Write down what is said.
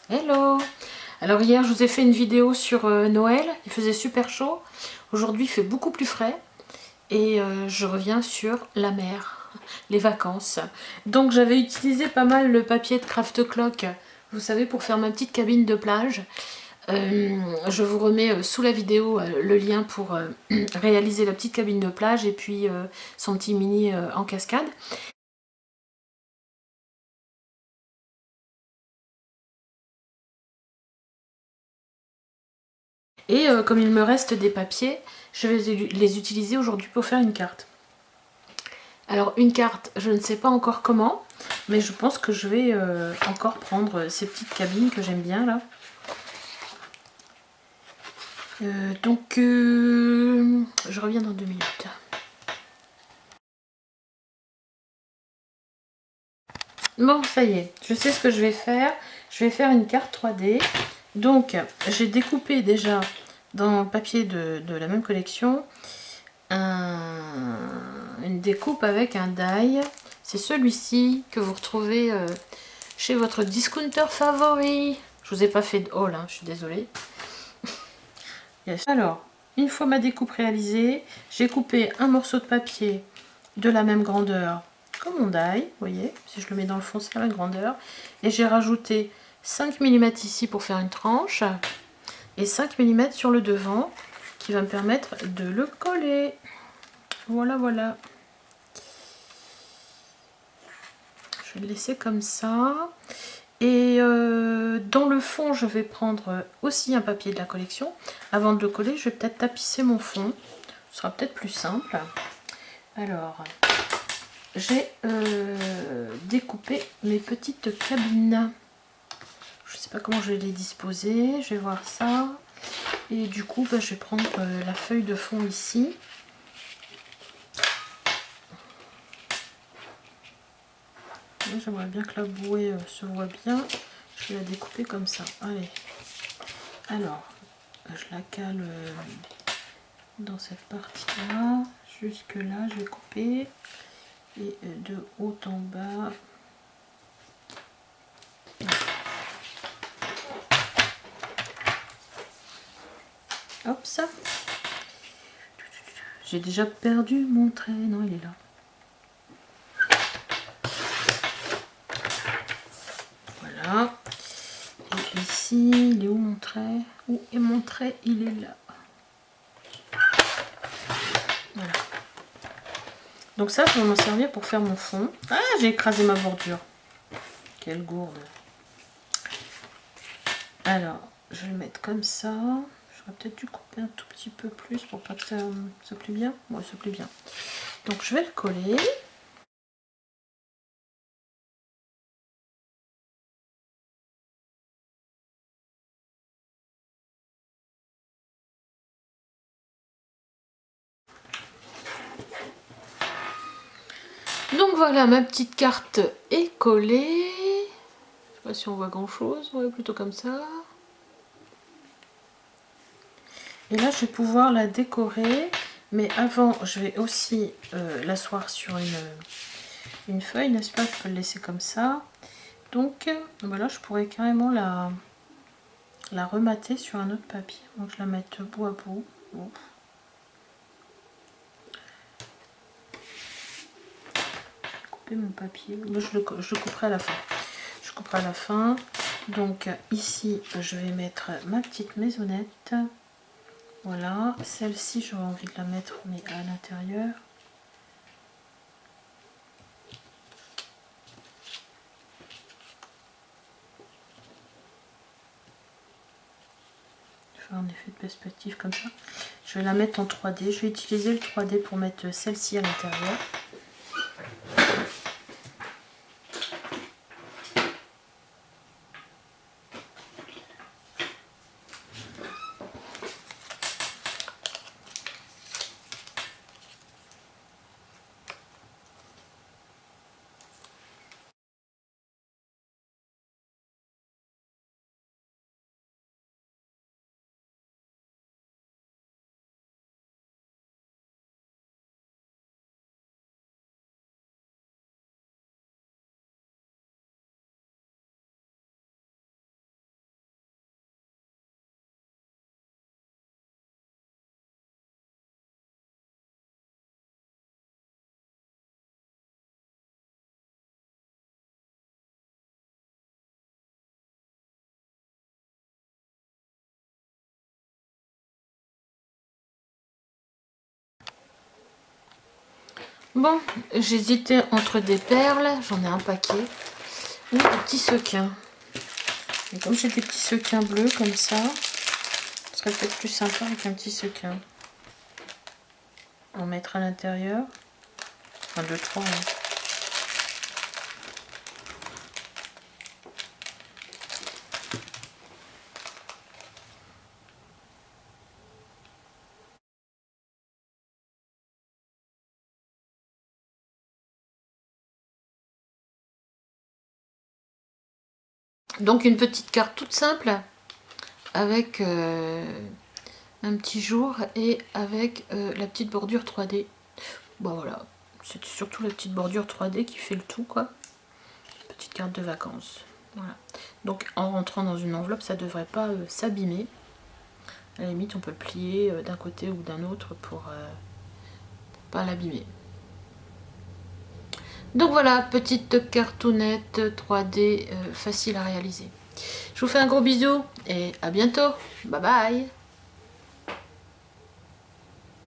Hello! Alors hier je vous ai fait une vidéo sur Noël, il faisait super chaud. Aujourd'hui il fait beaucoup plus frais et je reviens sur la mer, les vacances. Donc j'avais utilisé pas mal le papier de Craft Clock, vous savez, pour faire ma petite cabine de plage. Je vous remets sous la vidéo le lien pour réaliser la petite cabine de plage et puis son petit mini en cascade. Et comme il me reste des papiers, je vais les utiliser aujourd'hui pour faire une carte. Alors une carte, je ne sais pas encore comment, mais je pense que je vais encore prendre ces petites cabines que j'aime bien là. Je reviens dans 2 minutes. Bon, ça y est, je sais ce que je vais faire. Je vais faire une carte 3D. Donc, j'ai découpé déjà dans le papier de la même collection une découpe avec un die. C'est celui-ci que vous retrouvez chez votre discounter favori. Je vous ai pas fait de haul, hein, je suis désolée. Yes. Alors, une fois ma découpe réalisée, j'ai coupé un morceau de papier de la même grandeur que mon die. Vous voyez, si je le mets dans le fond, c'est la même grandeur. Et j'ai rajouté 5 mm ici pour faire une tranche et 5 mm sur le devant qui va me permettre de le coller. Voilà, voilà. Je vais le laisser comme ça. Et dans le fond, je vais prendre aussi un papier de la collection. Avant de le coller, je vais peut-être tapisser mon fond. Ce sera peut-être plus simple. Alors, j'ai découpé mes petites cabines. Je ne sais pas comment je vais les disposer. Je vais voir ça. Et du coup, je vais prendre la feuille de fond ici. J'aimerais bien que la bouée se voit bien. Je vais la découper comme ça. Allez. Alors, je la cale dans cette partie-là. Jusque là, je vais couper. Et de haut en bas. Hop, ça. J'ai déjà perdu mon trait. Non, il est là. Voilà. Et ici, il est où mon trait? Où est mon trait? Il est là. Voilà. Donc ça, je vais m'en servir pour faire mon fond. Ah, j'ai écrasé ma bordure. Quelle gourde. Alors, je vais le mettre comme ça. J'aurais peut-être dû couper un tout petit peu plus pour pas que ça plie bien. Bon, ça plie bien. Donc je vais le coller. Donc voilà, ma petite carte est collée. Je sais pas si on voit grand chose, ouais, plutôt comme ça. Et là, je vais pouvoir la décorer. Mais avant, je vais aussi l'asseoir sur une feuille, n'est-ce pas? Je peux le laisser comme ça. Donc voilà, je pourrais carrément la remater sur un autre papier. Donc je la mette bout à bout. Bon. Couper mon papier. Je le couperai à la fin. Je couperai à la fin. Donc ici, je vais mettre ma petite maisonnette. Voilà, celle-ci, j'aurais envie de la mettre, mais à l'intérieur. Faire un effet de perspective comme ça. Je vais la mettre en 3D. Je vais utiliser le 3D pour mettre celle-ci à l'intérieur. Bon, j'hésitais entre des perles, j'en ai un paquet, ou des petits sequins. Et comme j'ai des petits sequins bleus comme ça, ce serait peut-être plus sympa avec un petit sequin. On va mettre à l'intérieur. Enfin, 2, 3. Hein. Donc une petite carte toute simple avec un petit jour et avec la petite bordure 3D. Bon voilà, c'est surtout la petite bordure 3D qui fait le tout quoi. Petite carte de vacances. Voilà. Donc en rentrant dans une enveloppe, ça devrait pas s'abîmer. À la limite, on peut le plier d'un côté ou d'un autre pour pas l'abîmer. Donc voilà, petite cartoonette 3D facile à réaliser. Je vous fais un gros bisou et à bientôt. Bye bye.